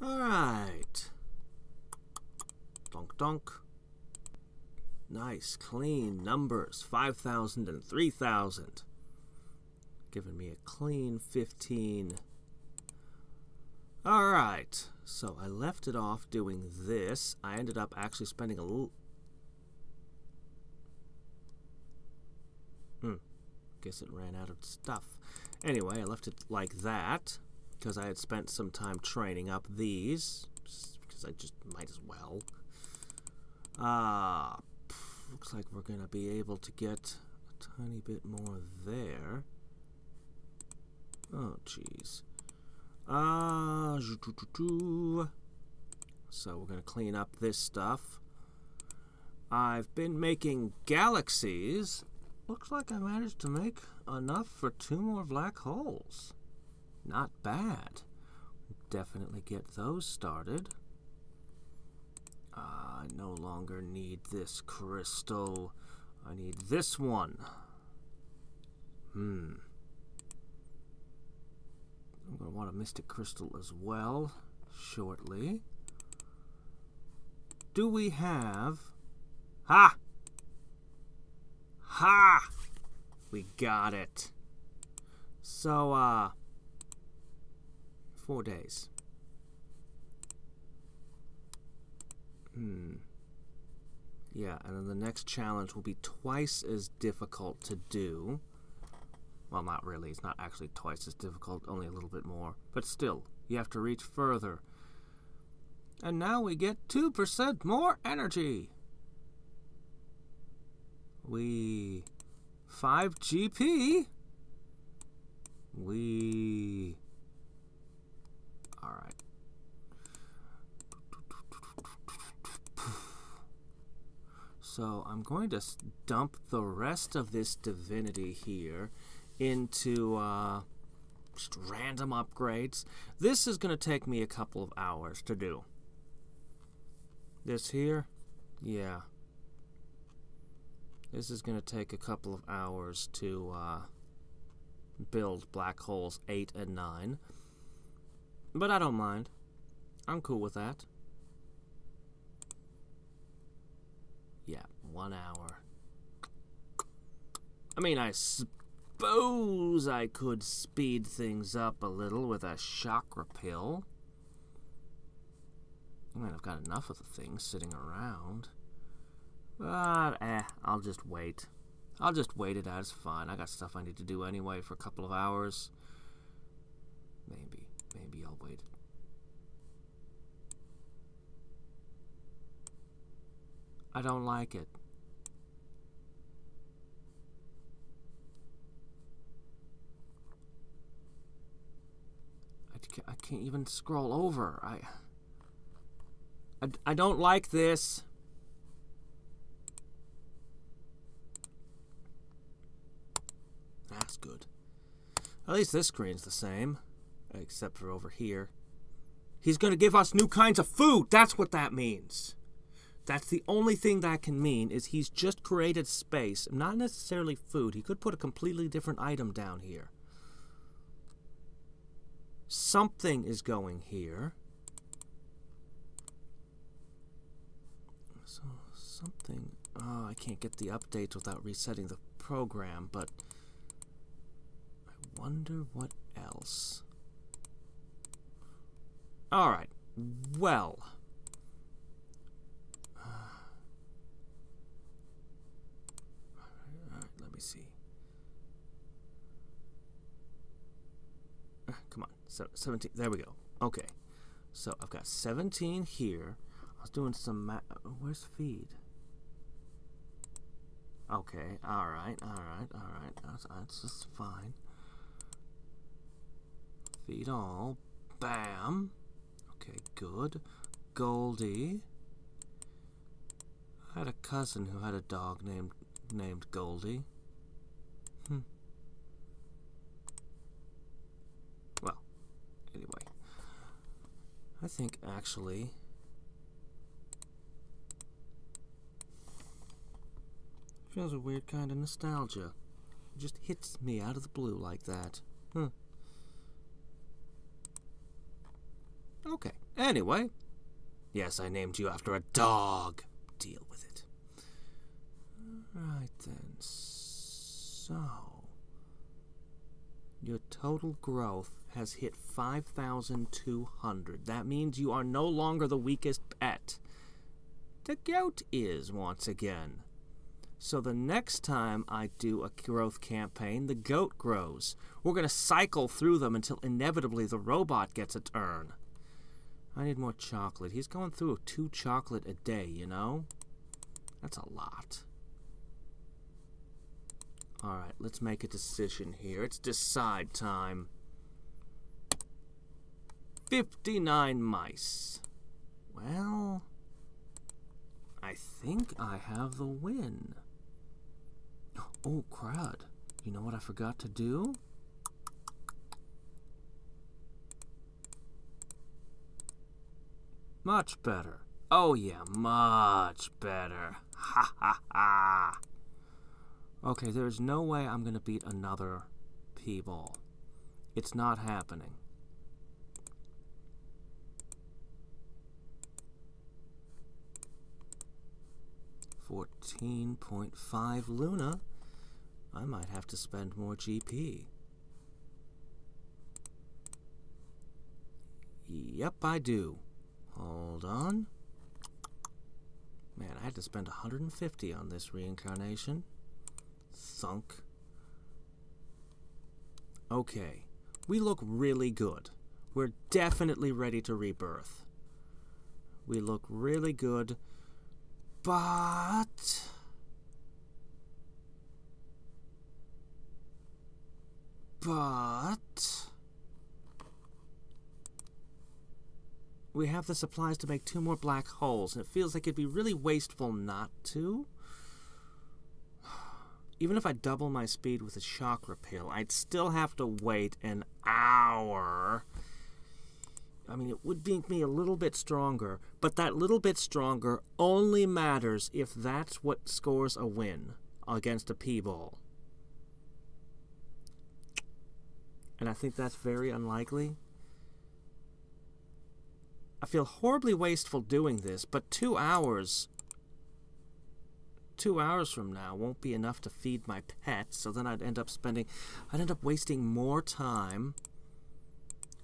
Alright. Donk donk. Nice, clean numbers. 5,000 and 3,000. Giving me a clean 15. Alright. So I left it off doing this. I ended up actually spending a little... Guess it ran out of stuff. Anyway, I left it like that because I had spent some time training up these. Because I just might as well. Looks like we're going to be able to get a tiny bit more there. Oh, jeez. So we're going to clean up this stuff. I've been making galaxies. Looks like I managed to make enough for 2 more black holes. Not bad. Definitely get those started. I no longer need this crystal. I need this one. I'm going to want a mystic crystal as well shortly. Do we have... Ha! Ha! We got it. So, 4 days. Yeah, and then the next challenge will be twice as difficult to do. Well, not really. It's not actually twice as difficult, only a little bit more. But still, you have to reach further. And now we get 2% more energy. 5 GP. Alright. So I'm going to dump the rest of this divinity here into just random upgrades. This is going to take me a couple of hours to do. This here, yeah. This is going to take a couple of hours to build black holes 8 and 9. But I don't mind. I'm cool with that. Yeah, 1 hour. I mean, I suppose I could speed things up a little with a chakra pill. I mean, I've got enough of the things sitting around. But, I'll just wait. I'll just wait it out. It's fine. I got stuff I need to do anyway for a couple of hours. Maybe I'll wait. I don't like it. I can't even scroll over. I don't like this. That's good. At least this screen's the same, except for over here. He's going to give us new kinds of food. That's what that means. That's the only thing that can mean, is he's just created space. Not necessarily food. He could put a completely different item down here. Something is going here. So, something... Oh, I can't get the updates without resetting the program, but... I wonder what else. Alright. Well... Alright, let me see. Come on. 17. There we go. Okay. So I've got 17 here. I was doing some where's feed? Okay. Alright. That's just fine. Feed all. Bam. Okay, good. Goldie. I had a cousin who had a dog named Goldie. Well, anyway. I think actually feels a weird kind of nostalgia. It just hits me out of the blue like that. Okay, Anyway, yes, I named you after a dog. Deal with it. Right then, so... your total growth has hit 5,200. That means you are no longer the weakest pet. The goat is, once again. So the next time I do a growth campaign, the goat grows. We're going to cycle through them until inevitably the robot gets a turn. I need more chocolate. He's going through 2 chocolate a day, you know? That's a lot. Alright, let's make a decision here. It's decide time. 59 mice. Well, I think I have the win. Oh, crud. You know what I forgot to do? Much better. Oh yeah, much better. Ha ha ha. Okay, there's no way I'm gonna beat another P-ball. It's not happening. $14.5 Luna. I might have to spend more GP. Yep, I do. Hold on. Man, I had to spend 150 on this reincarnation. Thunk. Okay. We look really good. We're definitely ready to rebirth. We look really good. But... we have the supplies to make 2 more black holes, and it feels like it'd be really wasteful not to. Even if I double my speed with a shock repel, I'd still have to wait an hour. I mean, it would make me a little bit stronger, but that little bit stronger only matters if that's what scores a win against a P-ball. And I think that's very unlikely. I feel horribly wasteful doing this, but 2 hours from now won't be enough to feed my pet, so then I'd end up wasting more time.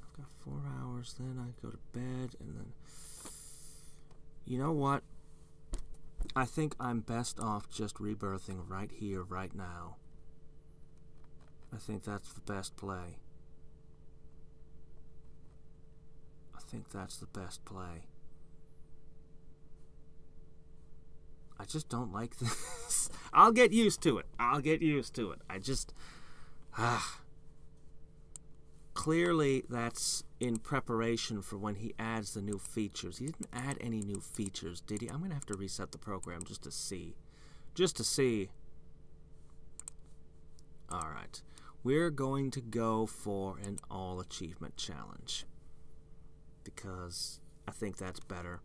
I've got 4 hours, then I go to bed, and then... You know what? I think I'm best off just rebirthing right here, right now. I think that's the best play. I think that's the best play. I just don't like this. I'll get used to it. I'll get used to it. I just... Clearly, that's in preparation for when he adds the new features. He didn't add any new features, did he? I'm going to have to reset the program just to see. Just to see. Alright. We're going to go for an all-achievement challenge. Because I think that's better.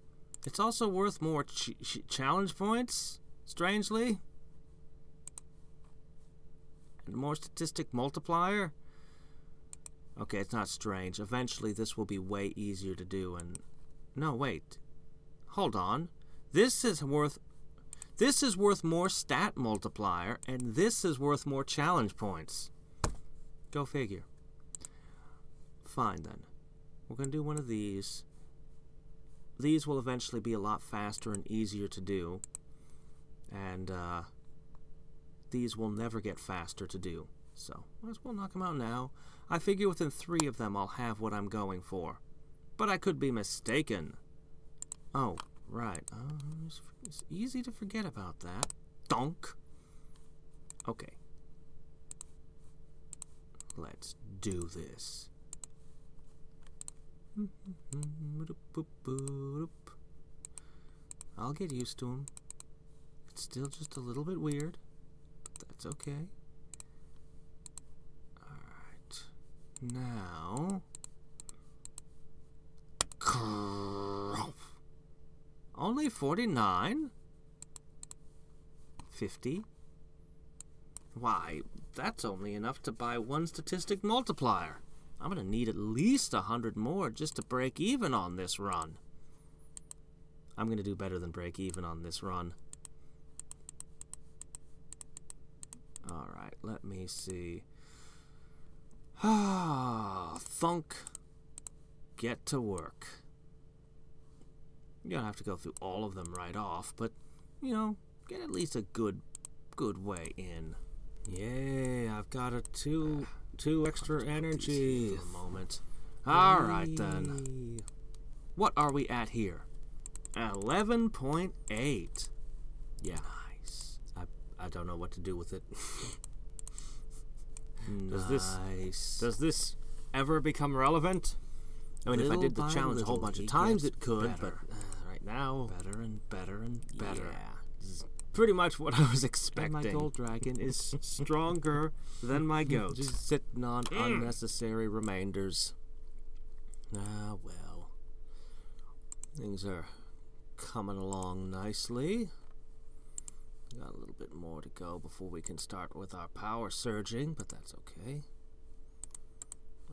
It's also worth more challenge points, strangely. And more statistic multiplier. Okay, it's not strange. Eventually this will be way easier to do and... No, wait. Hold on. This is worth more stat multiplier, and this is worth more challenge points. Go figure. Fine then. We're going to do one of these. These will eventually be a lot faster and easier to do. And these will never get faster to do. So, might as well knock them out now. I figure within 3 of them I'll have what I'm going for. But I could be mistaken. Oh, right. It's easy to forget about that. Donk. Okay. Let's do this. I'll get used to him. It's still just a little bit weird, but that's okay. Alright. Now... Only 49? 50? Why, that's only enough to buy 1 statistic multiplier. I'm going to need at least 100 more just to break even on this run. I'm going to do better than break even on this run. Alright, let me see. Thunk. Get to work. You don't have to go through all of them right off, but, you know, get at least a good way in. Yay, I've got a two extra energy. For a moment. Alright then. What are we at here? 11.8. Yeah. Nice. I don't know what to do with it. Does this ever become relevant? I mean, if I did the challenge a whole bunch of times, it could, but right now, better and better and better. Yeah. This is pretty much what I was expecting. And my gold dragon is stronger than my goat. Just sitting on unnecessary remainders. Ah, well. Things are coming along nicely. Got a little bit more to go before we can start with our power surging, but that's okay.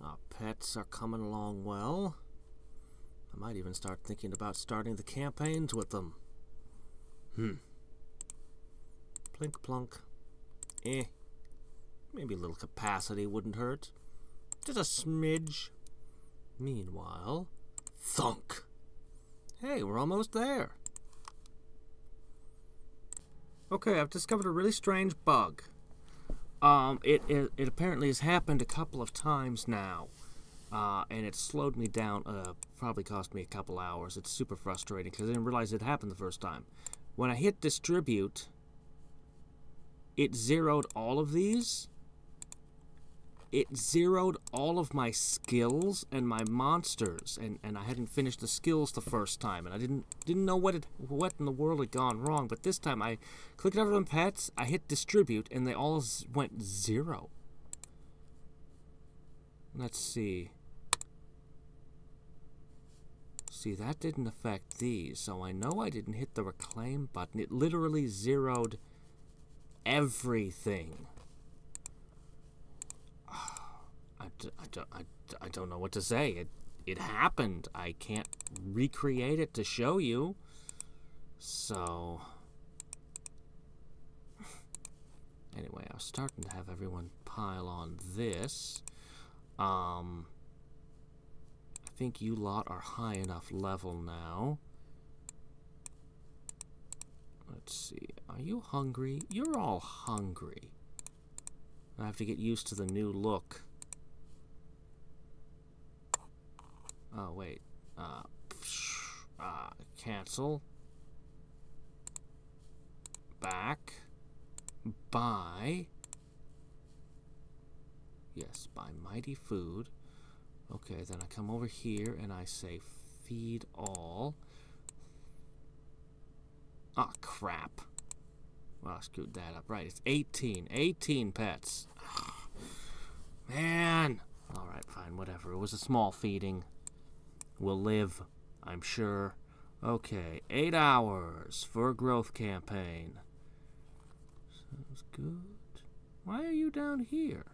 Our pets are coming along well. I might even start thinking about starting the campaigns with them. Plink plunk. Maybe a little capacity wouldn't hurt. Just a smidge. Meanwhile, thunk. Hey, we're almost there. Okay, I've discovered a really strange bug. It apparently has happened a couple of times now, and it slowed me down. Probably cost me a couple hours. It's super frustrating because I didn't realize it happened the first time. When I hit distribute, it zeroed all of these. It zeroed all of my skills and my monsters, and I hadn't finished the skills the first time, and I didn't know what in the world had gone wrong. But this time I clicked over on pets, I hit distribute, and they all went 0. Let's see. See, that didn't affect these, so I know I didn't hit the reclaim button. It literally zeroed everything. I don't know what to say. It happened. I can't recreate it to show you. So anyway, I was starting to have everyone pile on this. I think you lot are high enough level now. Let's see. Are you hungry? You're all hungry. I have to get used to the new look. Oh, wait. Cancel. Back. Buy. Yes, buy mighty food. Okay, then I come over here and I say feed all. Ah, crap. Well, I screwed that up. Right, it's 18. 18 pets. Man. Alright, fine, whatever. It was a small feeding. We'll live, I'm sure. Okay, 8 hours for a growth campaign. Sounds good. Why are you down here?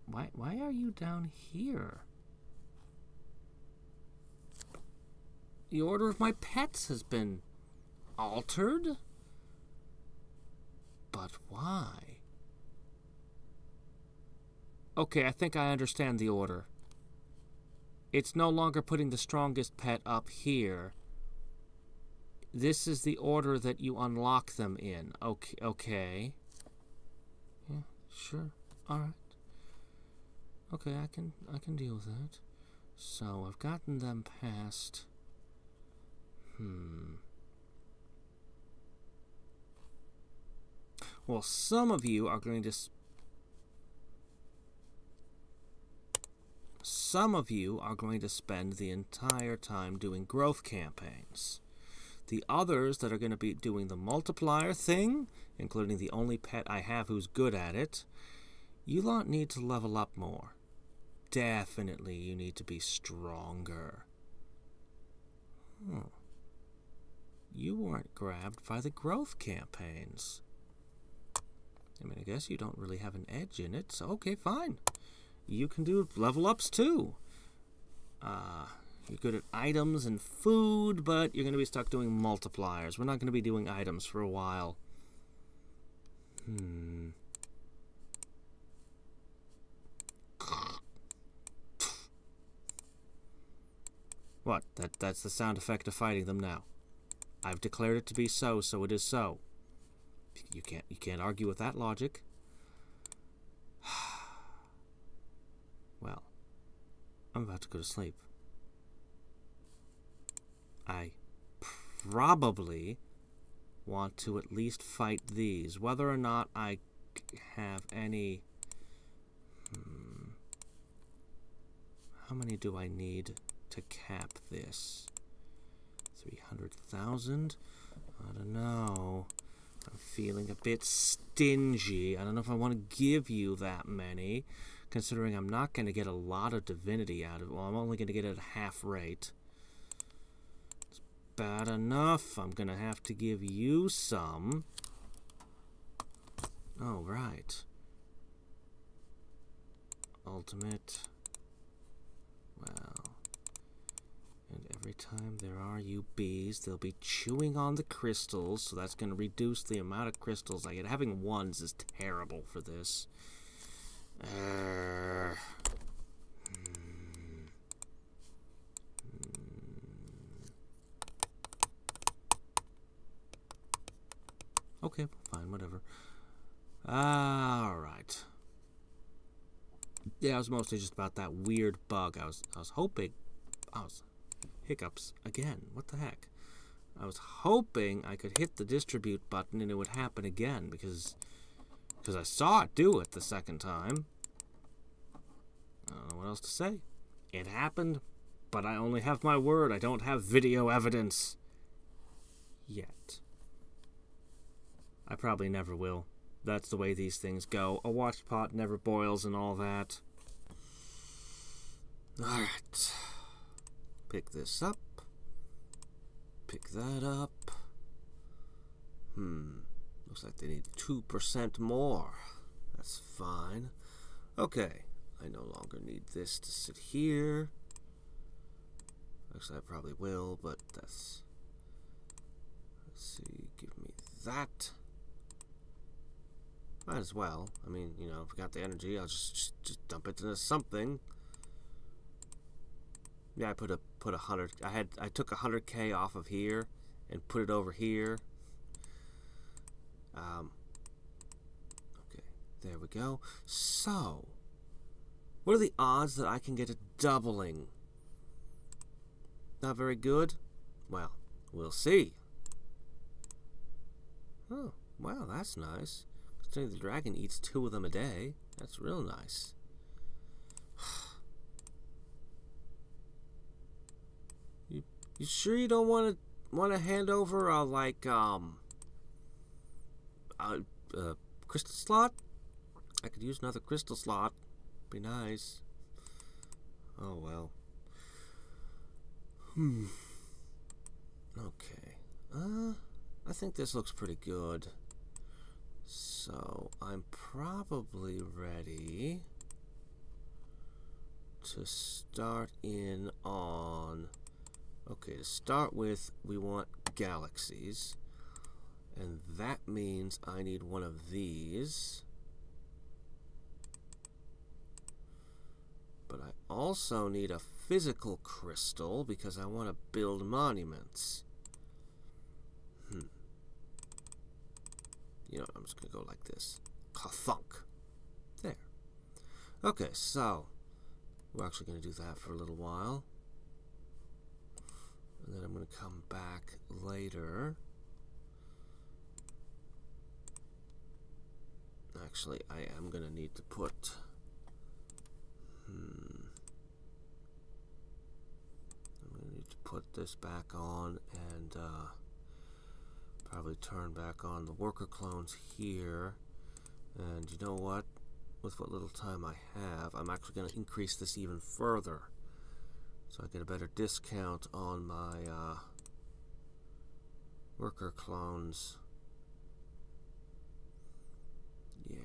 Why are you down here? The order of my pets has been altered? But why? Okay, I think I understand the order. It's no longer putting the strongest pet up here. This is the order that you unlock them in. Okay. Yeah, sure. All right. Okay, I can deal with that. So, I've gotten them past. Well, some of you are going to spend the entire time doing growth campaigns. The others that are going to be doing the multiplier thing, including the only pet I have who's good at it, you lot need to level up more. Definitely you need to be stronger. You weren't grabbed by the growth campaigns. I mean, I guess you don't really have an edge in it, so okay, fine. You can do level ups too. You're good at items and food, but you're going to be stuck doing multipliers. We're not going to be doing items for a while. What? That's the sound effect of fighting them now. I've declared it to be so, so it is so. You can't argue with that logic. Well, I'm about to go to sleep. I probably want to at least fight these. Whether or not I have any... How many do I need to cap this? 300,000? I don't know. I'm feeling a bit stingy. I don't know if I want to give you that many, considering I'm not going to get a lot of divinity out of it. Well, I'm only going to get it at half rate. It's bad enough. I'm going to have to give you some. Oh, right. Ultimate. Well. And every time there are UBs, they'll be chewing on the crystals, so that's going to reduce the amount of crystals I get. Having ones is terrible for this. Okay, fine, whatever. Alright. Yeah, it was mostly just about that weird bug. I was hoping... Hiccups again. What the heck? I was hoping I could hit the distribute button and it would happen again because I saw it do it the second time. I don't know what else to say. It happened, but I only have my word. I don't have video evidence. Yet. I probably never will. That's the way these things go. A watch pot never boils and all that. Alright. Pick this up. Pick that up. Looks like they need 2% more. That's fine. Okay. I no longer need this to sit here. Actually, I probably will, but that's... Let's see. Give me that. Might as well. I mean, you know, if we got the energy, I'll just dump it into something. Yeah, I put a 100. I took 100K off of here and put it over here. Okay, there we go. So, what are the odds that I can get a doubling? Not very good. Well, we'll see. Oh, wow, that's nice. Considering the dragon eats 2 of them a day, that's real nice. You sure you don't want to hand over a crystal slot? I could use another crystal slot. Be nice. Oh well. Okay. I think this looks pretty good. So I'm probably ready to start in on. Okay, to start with, we want galaxies, and that means I need one of these, but I also need a physical crystal because I want to build monuments. You know, I'm just going to go like this. Ka-thunk. There. Okay, so we're actually going to do that for a little while. And then I'm going to come back later. Actually, I am going to need to put... I'm going to need to put this back on and probably turn back on the worker clones here. And you know what? With what little time I have, I'm actually going to increase this even further. So I get a better discount on my worker clones. Yeah.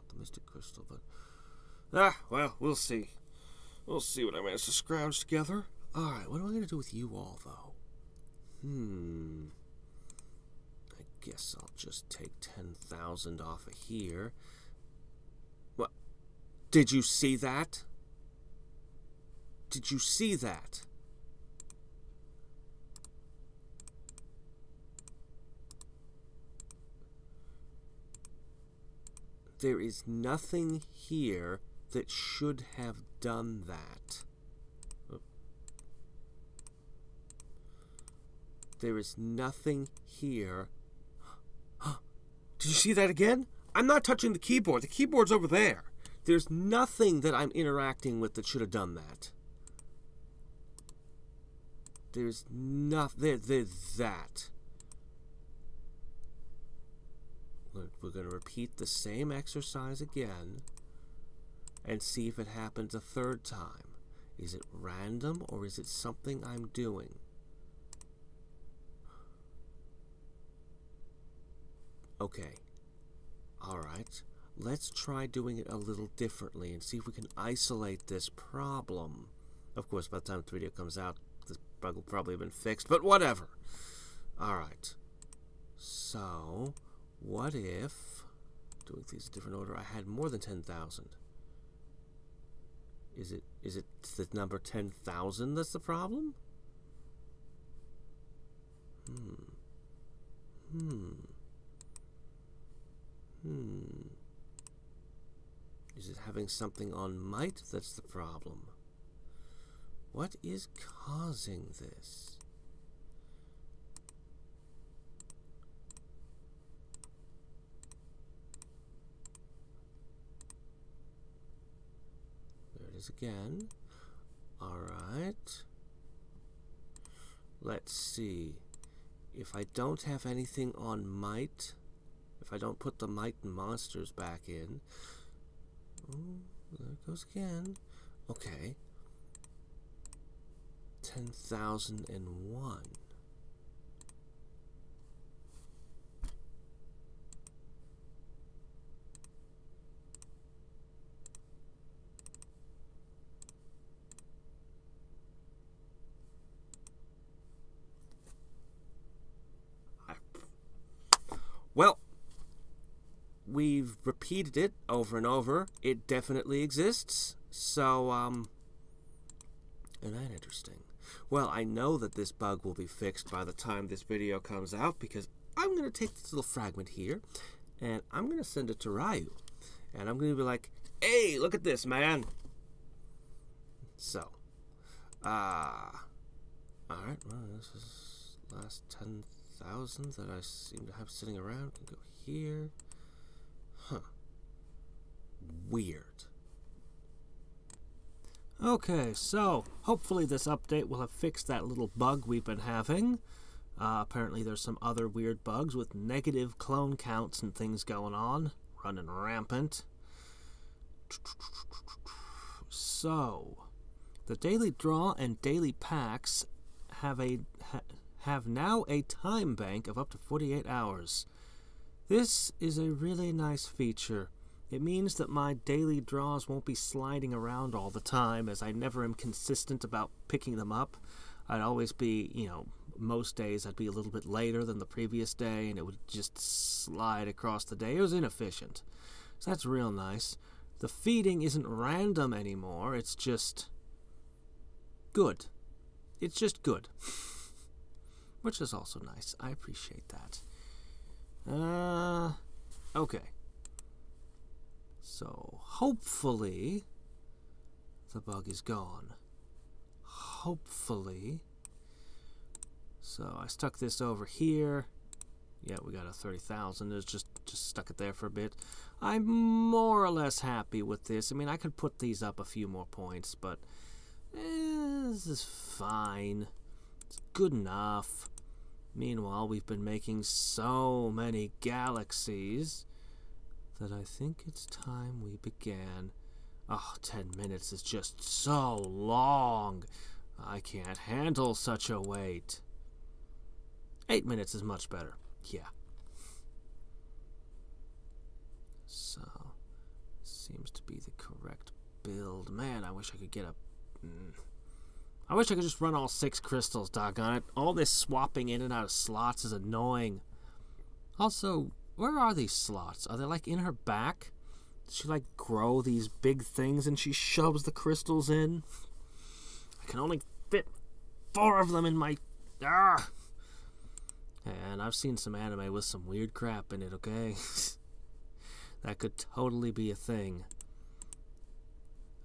want the Mystic Crystal, but... well, we'll see. We'll see what I manage to scrounge together. Alright, what am I going to do with you all, though? I guess I'll just take 10,000 off of here. What? Did you see that? Did you see that? There is nothing here that should have done that. There is nothing here. Did you see that again? I'm not touching the keyboard. The keyboard's over there. There's nothing that I'm interacting with that should have done that. There's nothing. There's that. We're going to repeat the same exercise again and see if it happens a third time. Is it random or is it something I'm doing? Okay. Alright. Let's try doing it a little differently and see if we can isolate this problem. Of course, by the time the video comes out, this bug will probably have been fixed, but whatever. Alright. So... what if, doing these in different order, I had more than 10,000? Is it the number 10,000 that's the problem? Is it having something on might that's the problem? What is causing this? Again. Alright. Let's see. If I don't have anything on might, if I don't put the might and monsters back in. Oh, there it goes again. Okay. 10,001. Well, we've repeated it over and over. It definitely exists. So, isn't that interesting? Well, I know that this bug will be fixed by the time this video comes out because I'm going to take this little fragment here and I'm going to send it to Ryu. And I'm going to be like, hey, look at this, man. So, alright, well, this is last 10,000 that I seem to have sitting around. Can go here. Huh. Weird. Okay, so hopefully this update will have fixed that little bug we've been having. Apparently there's some other weird bugs with negative clone counts and things going on, running rampant. So, the daily draw and daily packs have now a time bank of up to 48 hours. This is a really nice feature. It means that my daily draws won't be sliding around all the time, as I never am consistent about picking them up. I'd always be, most days I'd be a little bit later than the previous day, and it would just slide across the day. It was inefficient. So that's real nice. The feeding isn't random anymore, it's just good. It's just good. Which is also nice. I appreciate that. Okay. So, hopefully, the bug is gone. Hopefully. So, I stuck this over here. Yeah, we got a 30,000. It's just stuck it there for a bit. I'm more or less happy with this. I mean, I could put these up a few more points, but this is fine. It's good enough. Meanwhile, we've been making so many galaxies that I think it's time we began. Oh, 10 minutes is just so long. I can't handle such a wait. 8 minutes is much better. Yeah. So, build. Man, I wish I could get a... I wish I could just run all 6 crystals, doggone it. All this swapping in and out of slots is annoying. Also, where are these slots? Are they, like, in her back? Does she, like, grow these big things and she shoves the crystals in? I can only fit 4 of them in my... Ah! And I've seen some anime with some weird crap in it, okay? That could totally be a thing.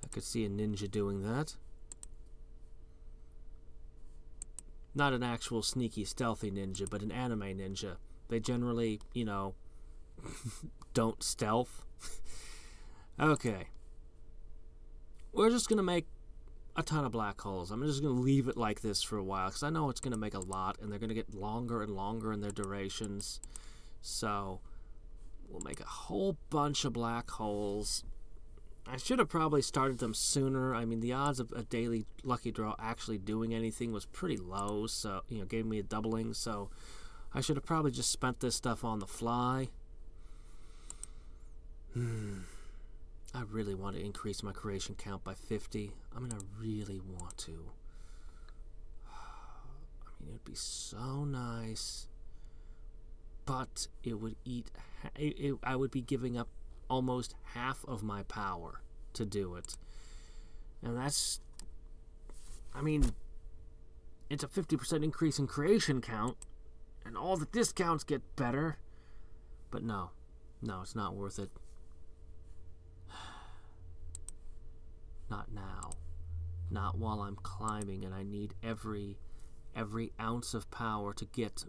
I could see a ninja doing that. Not an actual sneaky, stealthy ninja, but an anime ninja. They generally, you know, don't stealth. Okay. We're just going to make a ton of black holes. I'm just going to leave it like this for a while, because I know it's going to make a lot, and they're going to get longer and longer in their durations. So, we'll make a whole bunch of black holes. I should have probably started them sooner. I mean, the odds of a daily lucky draw actually doing anything was pretty low, so, you know, gave me a doubling, so I should have probably just spent this stuff on the fly. I really want to increase my creation count by 50. I mean, I really want to. I mean, it'd be so nice, but it would eat... I would be giving up almost half of my power to do it. And that's... I mean, it's a 50% increase in creation count, and all the discounts get better. But no. No, it's not worth it. Not now. Not while I'm climbing and I need every ounce of power to get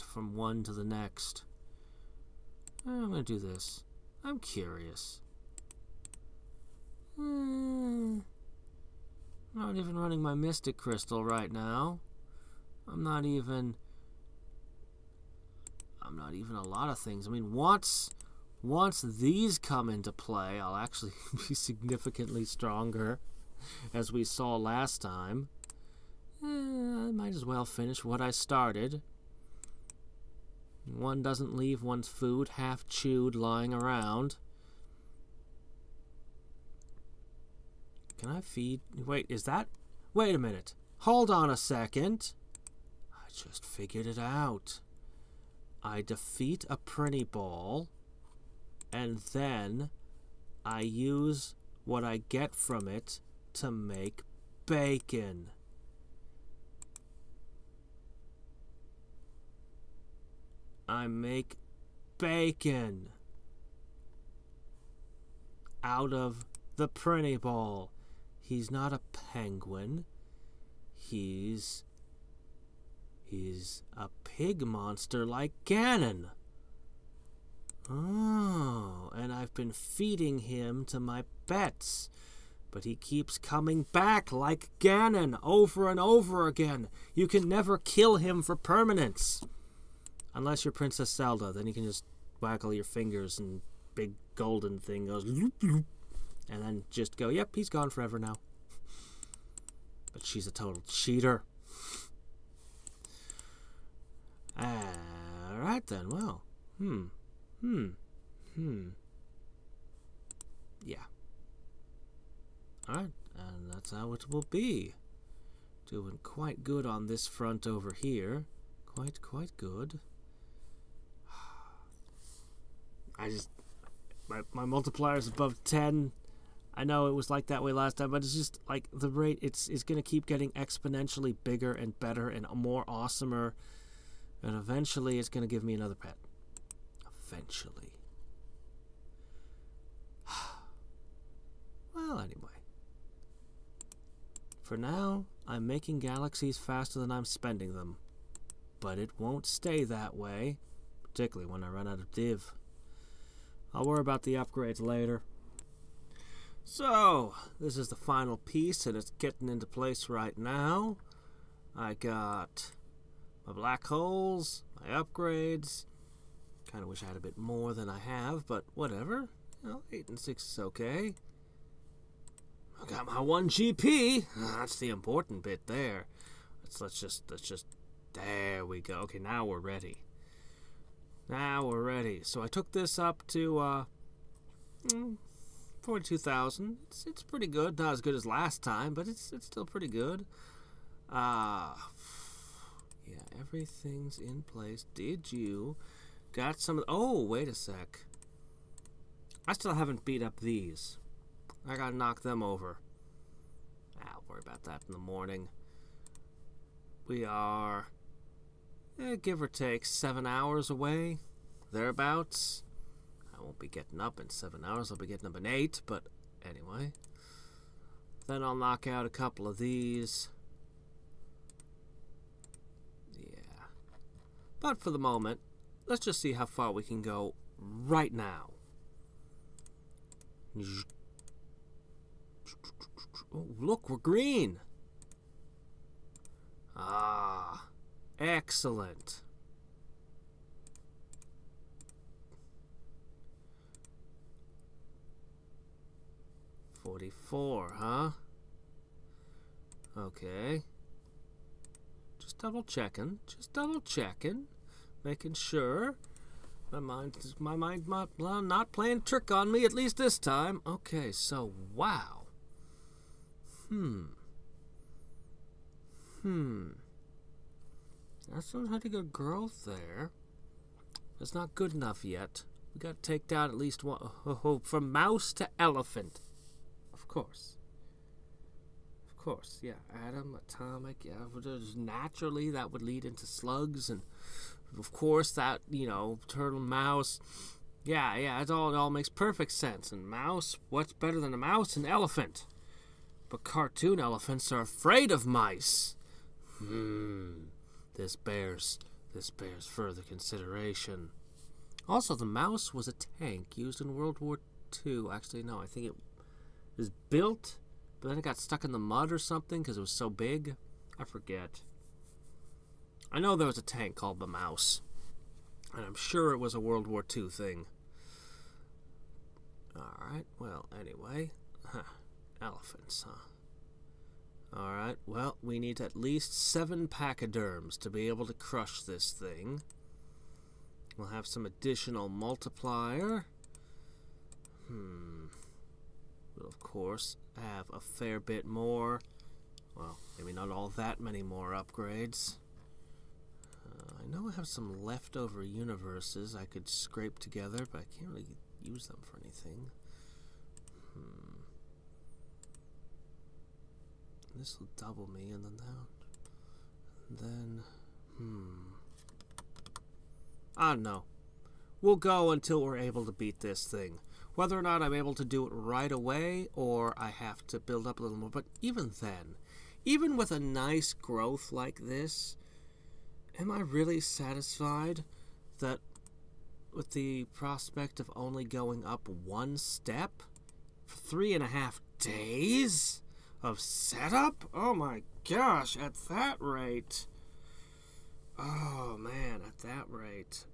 from one to the next. I'm going to do this. I'm curious. I'm not even running my Mystic Crystal right now. I'm not even a lot of things. I mean, once these come into play, I'll actually be significantly stronger, as we saw last time. I might as well finish what I started. One doesn't leave one's food half chewed lying around. Can I feed? Wait, is that... Wait a minute. Hold on a second. I just figured it out. I defeat a Prinny Ball, and then I use what I get from it to make bacon. I make bacon out of the Prinny Ball. He's not a penguin. He's a pig monster like Ganon. Oh, and I've been feeding him to my pets, but he keeps coming back like Ganon over and over again. You can never kill him for permanence. Unless you're Princess Zelda, then you can just waggle your fingers and big golden thing goes loop loop, and then just go, yep, he's gone forever now. But she's a total cheater. Alright then, well, yeah. Alright, and that's how it will be. Doing quite good on this front over here. Quite good. My multiplier is above 10. I know it was like that way last time, but it's just like the rate, it's going to keep getting exponentially bigger and better and more awesomer. And eventually it's going to give me another pet. Eventually. Well, anyway. For now, I'm making galaxies faster than I'm spending them. But it won't stay that way, particularly when I run out of div. I'll worry about the upgrades later. So, this is the final piece, and it's getting into place right now. I got my black holes, my upgrades. Kind of wish I had a bit more than I have, but whatever. You know, 8 and 6 is okay. I got my 1 GP. That's the important bit there. Let's just. There we go. Okay, now we're ready. Now we're ready. So I took this up to 42,000. It's pretty good. Not as good as last time, but it's still pretty good. Yeah, everything's in place. Did you got some? Oh, wait a sec. I still haven't beat up these. I gotta knock them over. I'll worry about that in the morning. We are, give or take, 7 hours away, thereabouts. I won't be getting up in 7 hours. I'll be getting up in 8, but anyway. Then I'll knock out a couple of these. Yeah. But for the moment, let's just see how far we can go right now. Oh, look, we're green. Ah, excellent. $44, huh? Okay. Just double checking. Making sure. My mind not playing trick on me, at least this time. Okay, so, wow. That's some pretty good growth there. It's not good enough yet. We got to take down at least one. From mouse to elephant. Of course. Yeah. Atom, atomic, yeah. Naturally, that would lead into slugs, and of course, that, turtle, mouse. Yeah, it all makes perfect sense. And mouse, what's better than a mouse? An elephant. But cartoon elephants are afraid of mice. This bears further consideration. Also, the mouse was a tank used in World War II. Actually, no, I think it was built, but then it got stuck in the mud or something because it was so big. I forget. I know there was a tank called the Mouse, and I'm sure it was a World War II thing. Alright, well, anyway. Elephants, huh? Alright, well, we need at least 7 pachyderms to be able to crush this thing. We'll have some additional multiplier. We'll, of course, have a fair bit more. Well, maybe not all that many more upgrades. I know I have some leftover universes I could scrape together, but I can't really use them for anything. This will double me, and then that. And then, I don't know. We'll go until we're able to beat this thing. Whether or not I'm able to do it right away, or I have to build up a little more. But even then, even with a nice growth like this, am I really satisfied that with the prospect of only going up 1 step for 3.5 days of setup? Oh my gosh, at that rate. Oh man, at that rate.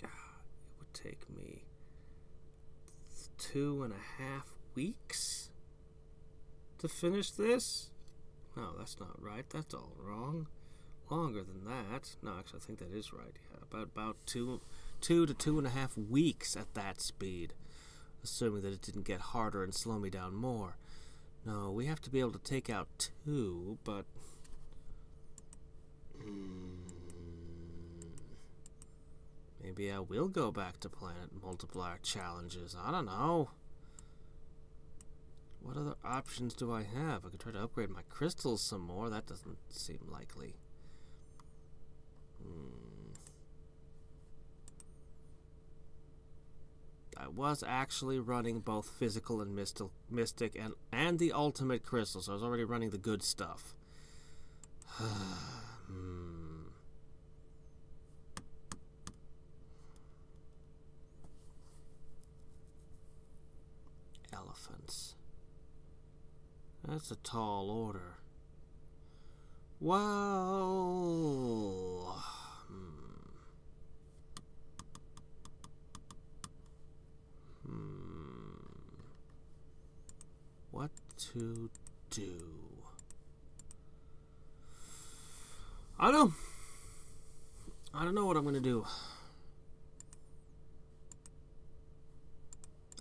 God, it would take me 2.5 weeks to finish this? No, that's not right. That's all wrong. Longer than that. No, actually, I think that is right. Yeah, about 2 to 2.5 weeks at that speed, assuming that it didn't get harder and slow me down more. No, we have to be able to take out 2, but maybe I will go back to planet multiplier challenges. I don't know. What other options do I have? I could try to upgrade my crystals some more. That doesn't seem likely. I was actually running both physical and mystic and the ultimate crystal, so I was already running the good stuff. Elephants. That's a tall order. Well, what to do? I don't know what I'm gonna do.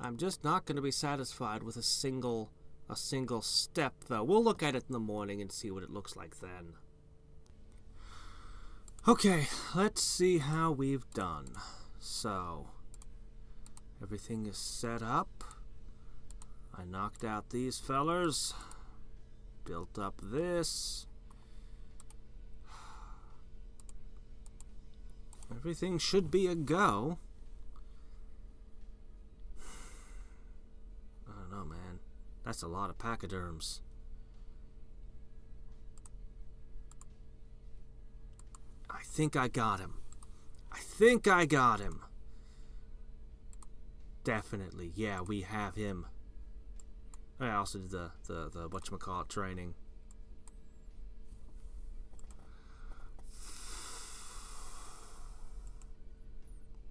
I'm just not going to be satisfied with a single step, though. We'll look at it in the morning and see what it looks like then. Okay, let's see how we've done. So, everything is set up. I knocked out these fellers. Built up this. Everything should be a go. I don't know, man. That's a lot of pachyderms. I think I got him. I think I got him. Definitely. Yeah, we have him. I also did the whatchamacallit training.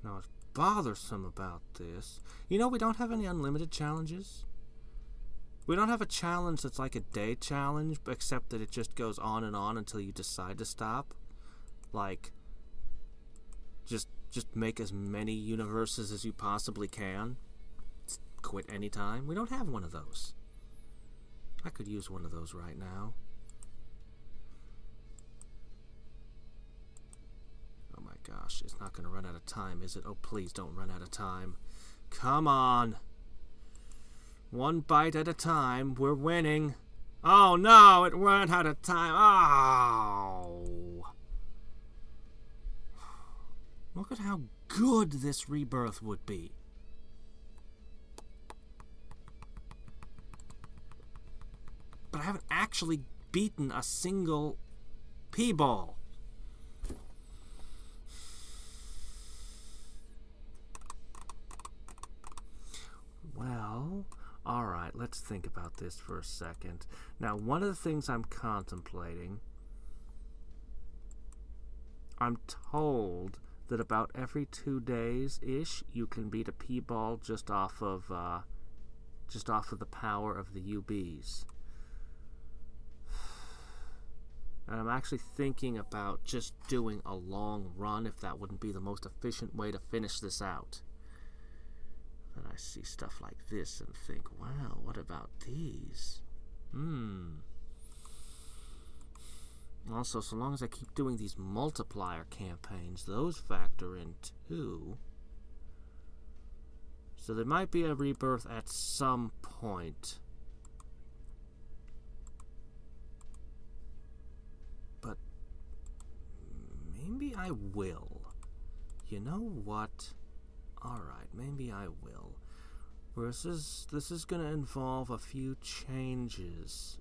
Now, what's bothersome about this... You know, we don't have any unlimited challenges. We don't have a challenge that's like a day challenge, except that it just goes on and on until you decide to stop. Like, just make as many universes as you possibly can. Quit anytime. We don't have one of those. I could use one of those right now. Oh my gosh, it's not going to run out of time, is it? Oh, please don't run out of time. Come on. One bite at a time. We're winning. Oh no, it ran out of time. Oh. Look at how good this rebirth would be. But I haven't actually beaten a single P-ball. Well, alright, let's think about this for a second. Now, one of the things I'm contemplating, I'm told that about every 2 days-ish, you can beat a P-ball just off of the power of the UBs. And I'm actually thinking about just doing a long run, if that wouldn't be the most efficient way to finish this out. Then I see stuff like this and think, wow, what about these? Also, so long as I keep doing these multiplier campaigns, those factor in too. So there might be a rebirth at some point. But maybe I will. You know what? Alright, maybe I will. This is going to involve a few changes.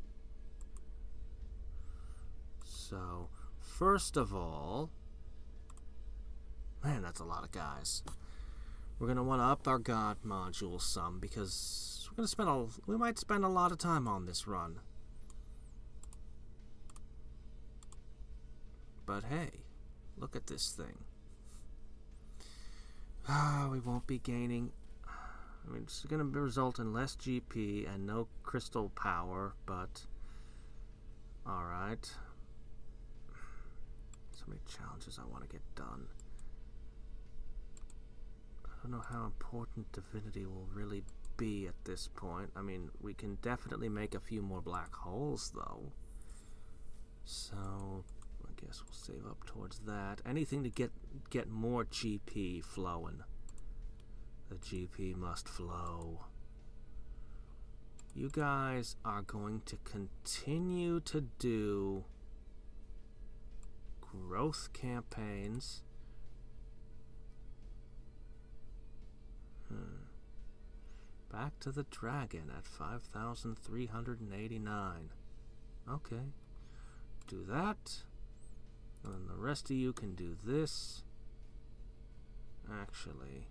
So, first of all... Man, that's a lot of guys. We're going to want to up our God module some, because we might spend a lot of time on this run. But hey, look at this thing. We won't be gaining... I mean, it's going to result in less GP and no crystal power, but... Alright. So many challenges I want to get done. I don't know how important divinity will really be at this point. I mean, we can definitely make a few more black holes, though. So... I guess we'll save up towards that. Anything to get more GP flowing. The GP must flow. You guys are going to continue to do growth campaigns. Back to the dragon at 5,389. Okay. Do that. And then the rest of you can do this. Actually.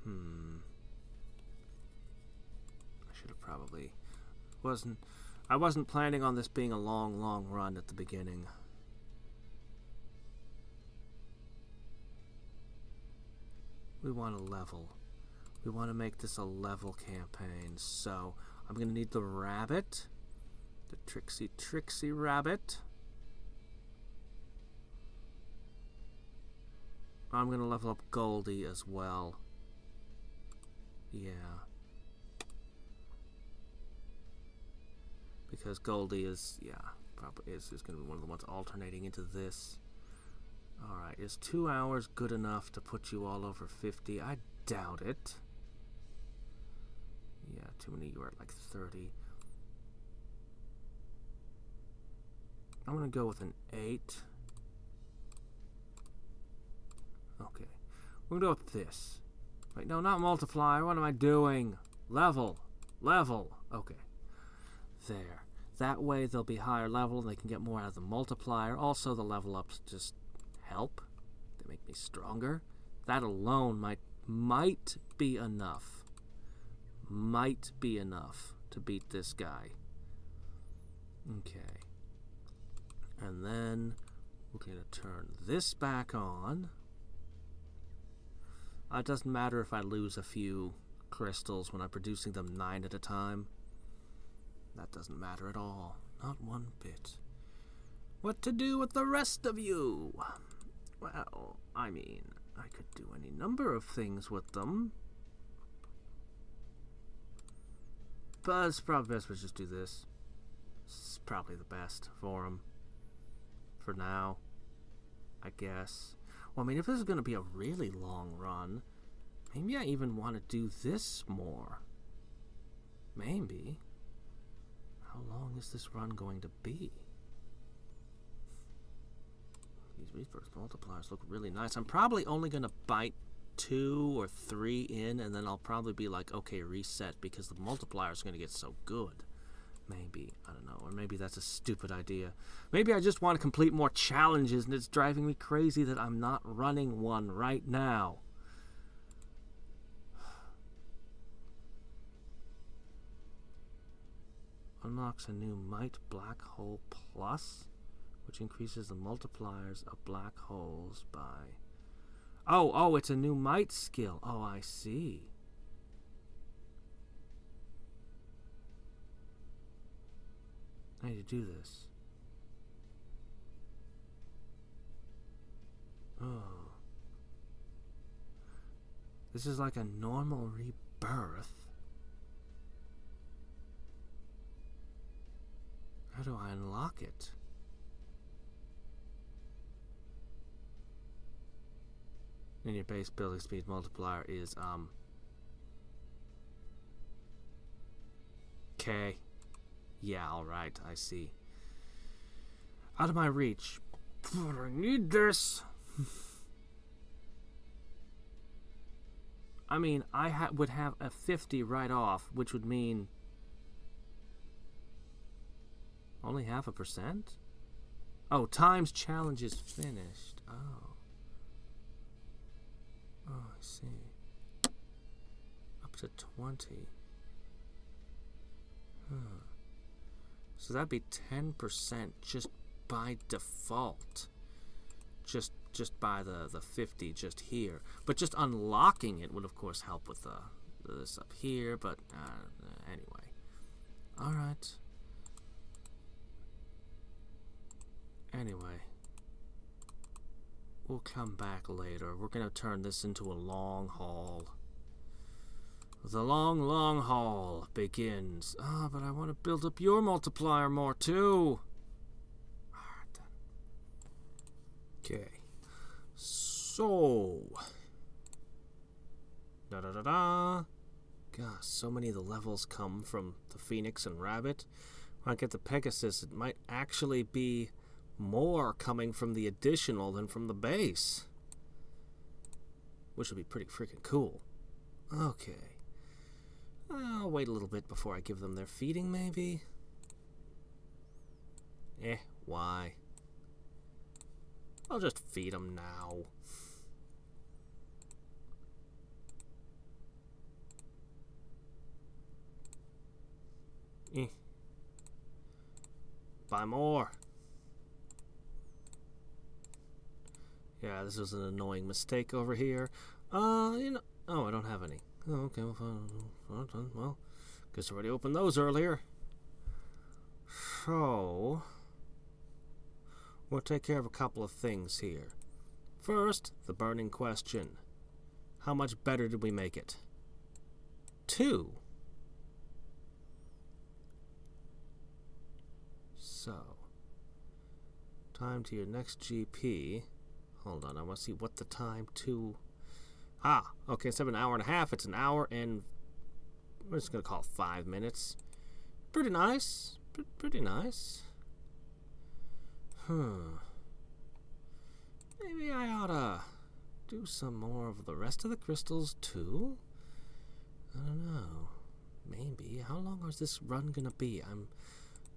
I should have probably... I wasn't planning on this being a long run at the beginning. We want a level. We want to make this a level campaign. So, I'm going to need the rabbit. The Trixie rabbit. I'm going to level up Goldie as well. Yeah. Because Goldie is, yeah, probably is going to be one of the ones alternating into this. Alright, is 2 hours good enough to put you all over 50? I doubt it. Yeah, too many, you are at like 30. I'm going to go with an 8. Okay. We're going to go with this. Wait, no, not multiplier. What am I doing? Level. Level. Okay. There. That way they'll be higher level and they can get more out of the multiplier. Also, the level ups just help. They make me stronger. That alone might be enough. Might be enough to beat this guy. Okay. And then we're going to turn this back on. It doesn't matter if I lose a few crystals when I'm producing them 9 at a time. That doesn't matter at all. Not one bit. What to do with the rest of you? Well, I mean, I could do any number of things with them. But it's probably best we just do this. It's probably the best for them. For now, I guess. Well, I mean, if this is going to be a really long run, maybe I even want to do this more. Maybe. How long is this run going to be? These reverse multipliers look really nice. I'm probably only going to bite 2 or 3 in, and then I'll probably be like, okay, reset, because the multiplier is going to get so good. Maybe. I don't know. Or maybe that's a stupid idea. Maybe I just want to complete more challenges, and it's driving me crazy that I'm not running one right now. Unlocks a new Might Black Hole Plus, which increases the multipliers of black holes by... Oh, it's a new Might skill. Oh, I see. I need to do this. Oh. This is like a normal rebirth. How do I unlock it? And your base building speed multiplier is, K. Yeah, alright, I see. Out of my reach. I need this. I mean, I would have a 50 right off, which would mean only 0.5%? Oh, times challenge is finished. Oh. Oh, I see. Up to 20. Huh. So that'd be 10% just by default. Just by the 50 just here. But just unlocking it would of course help with this up here, but anyway. Alright. Anyway. We'll come back later. We're gonna turn this into a long haul. The long, long haul begins. Ah, but I want to build up your multiplier more, too. Alright, then. Okay. So. Da-da-da-da. Gosh, so many of the levels come from the Phoenix and Rabbit. When I get the Pegasus, it might actually be more coming from the additional than from the base. Which would be pretty freaking cool. Okay. I'll wait a little bit before I give them their feeding, maybe. Why? I'll just feed them now. Buy more. Yeah, this was an annoying mistake over here. You know... Oh, I don't have any. Oh, okay, well, fine. Well, guess I already opened those earlier. So, we'll take care of a couple of things here. First, the burning question. How much better did we make it? 2. So, time to your next GP. Hold on, I want to see what the time to... Ah, okay, instead of an hour and a half, it's an hour and... We're just going to call it 5 minutes. Pretty nice. Pretty nice. Maybe I oughta do some more of the rest of the crystals too? I don't know. Maybe. How long is this run gonna be?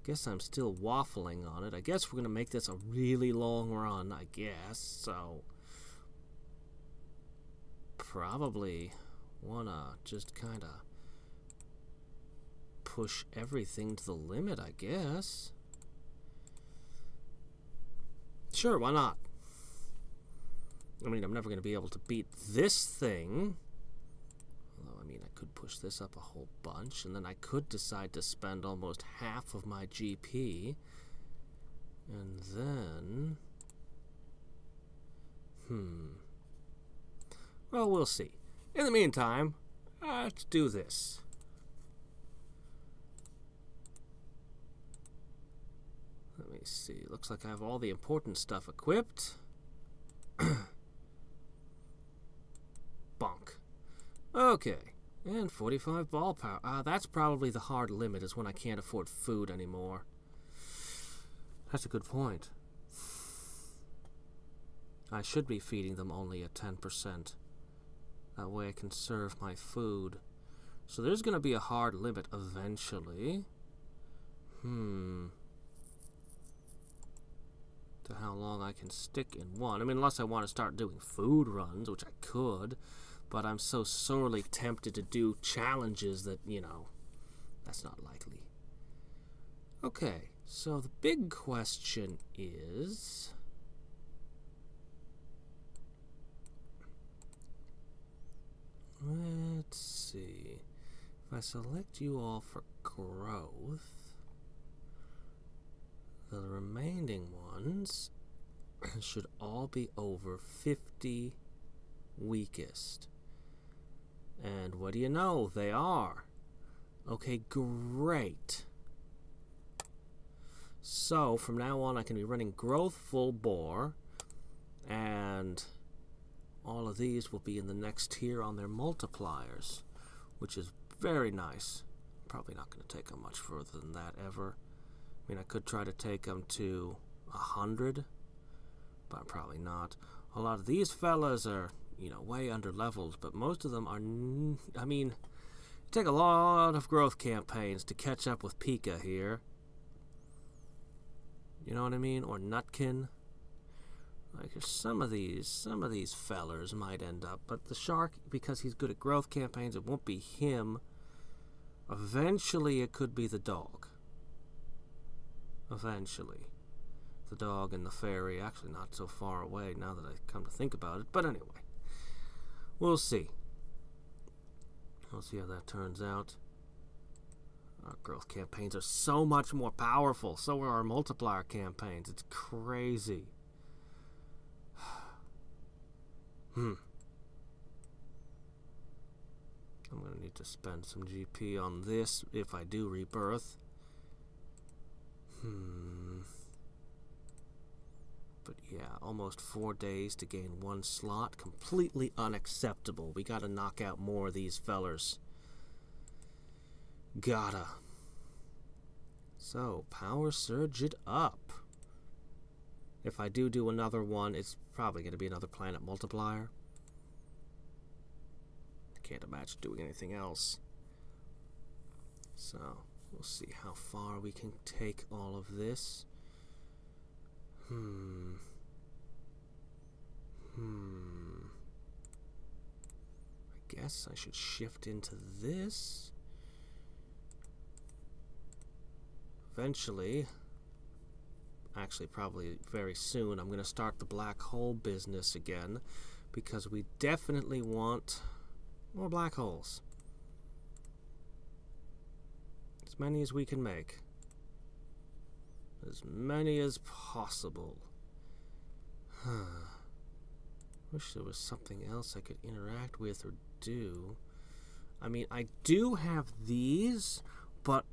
Guess I'm still waffling on it. I guess we're gonna make this a really long run, I guess. So probably wanna just kinda push everything to the limit, I guess. Sure, why not? I mean, I'm never going to be able to beat this thing. Although, I mean, I could push this up a whole bunch, and then I could decide to spend almost half of my GP. And then... Well, we'll see. In the meantime, let's do this. Let me see. Looks like I have all the important stuff equipped. Bonk. Okay. And 45 ball power. That's probably the hard limit, is when I can't afford food anymore. That's a good point. I should be feeding them only at 10%. That way I can serve my food. So there's going to be a hard limit eventually. To how long I can stick in one. I mean, unless I want to start doing food runs, which I could, but I'm so sorely tempted to do challenges that, you know, that's not likely. Okay, so the big question is... Let's see. If I select you all for growth, the remaining ones should all be over 50 weakest. And what do you know? They are. Okay, great. So, from now on, I can be running growth full bore, and all of these will be in the next tier on their multipliers, which is very nice. Probably not going to take them much further than that ever. I mean, I could try to take them to 100, but probably not. A lot of these fellas are, you know, way under leveled, but most of them are, I mean, it take a lot of growth campaigns to catch up with Pika here. You know what I mean? Or Nutkin. Like, some of these fellers might end up, but the shark, because he's good at growth campaigns, it won't be him. Eventually, it could be the dog. Eventually. The dog and the fairy, actually not so far away now that I come to think about it, but anyway. We'll see. We'll see how that turns out. Our growth campaigns are so much more powerful. So are our multiplier campaigns. It's crazy. I'm going to need to spend some GP on this if I do rebirth. But yeah, almost 4 days to gain 1 slot. Completely unacceptable. We gotta knock out more of these fellers. Gotta. So, power surge it up. If I do another one, it's probably going to be another planet multiplier. I can't imagine doing anything else. So, we'll see how far we can take all of this. I guess I should shift into this. Eventually, actually probably very soon, I'm going to start the black hole business again, because we definitely want more black holes. As many as we can make. As many as possible. Wish there was something else I could interact with or do. I mean, I do have these, but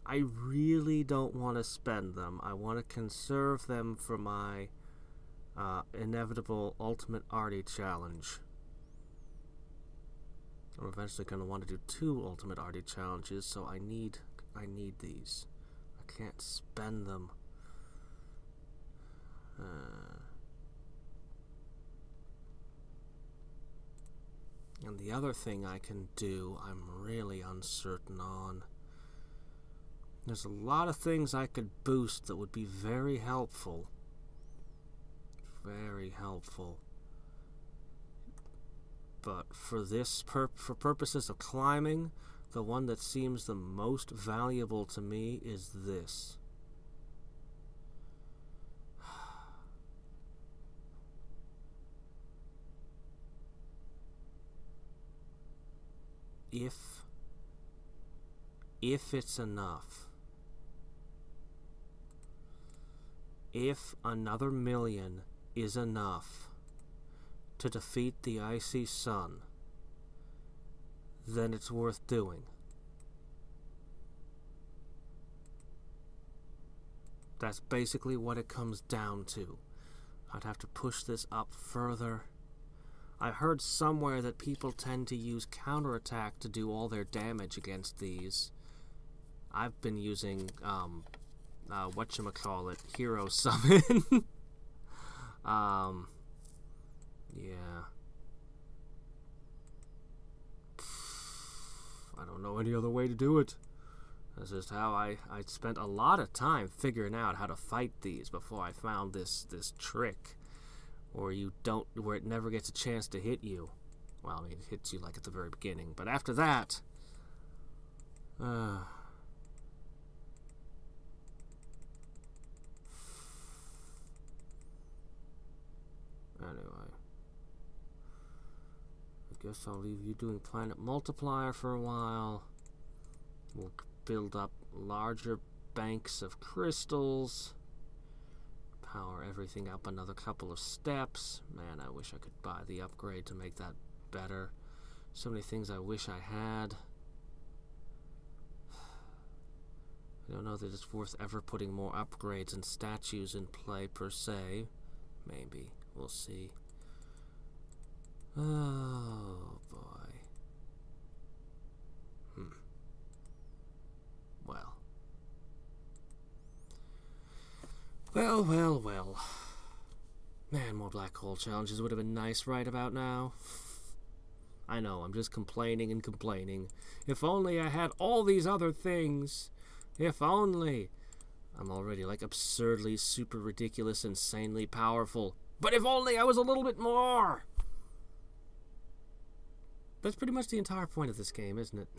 I really don't want to spend them. I want to conserve them for my inevitable Ultimate Arty challenge. I'm eventually going to want to do 2 Ultimate Arty challenges, so I need these. I can't spend them. And the other thing I can do, I'm really uncertain on. There's a lot of things I could boost that would be very helpful. Very helpful. But for this for purposes of climbing, the one that seems the most valuable to me is this. If it's enough, if another 1,000,000 is enough to defeat the icy sun, then it's worth doing. That's basically what it comes down to. I'd have to push this up further. I heard somewhere that people tend to use counterattack to do all their damage against these. I've been using, whatchamacallit, Hero Summon. Yeah. I don't know any other way to do it. This is how I spent a lot of time figuring out how to fight these before I found this trick. Where it never gets a chance to hit you. Well, I mean, it hits you like at the very beginning, but after that, anyway, I guess I'll leave you doing Planet Multiplier for a while. We'll build up larger banks of crystals. Power everything up another couple of steps. Man, I wish I could buy the upgrade to make that better. So many things I wish I had. I don't know that it's worth ever putting more upgrades and statues in play per se. Maybe. We'll see. Oh, boy. Well. Well. Man, more black hole challenges would have been nice right about now. I know, I'm just complaining and complaining. If only I had all these other things. If only. I'm already like absurdly, super ridiculous, insanely powerful. But if only I was a little bit more! That's pretty much the entire point of this game, isn't it?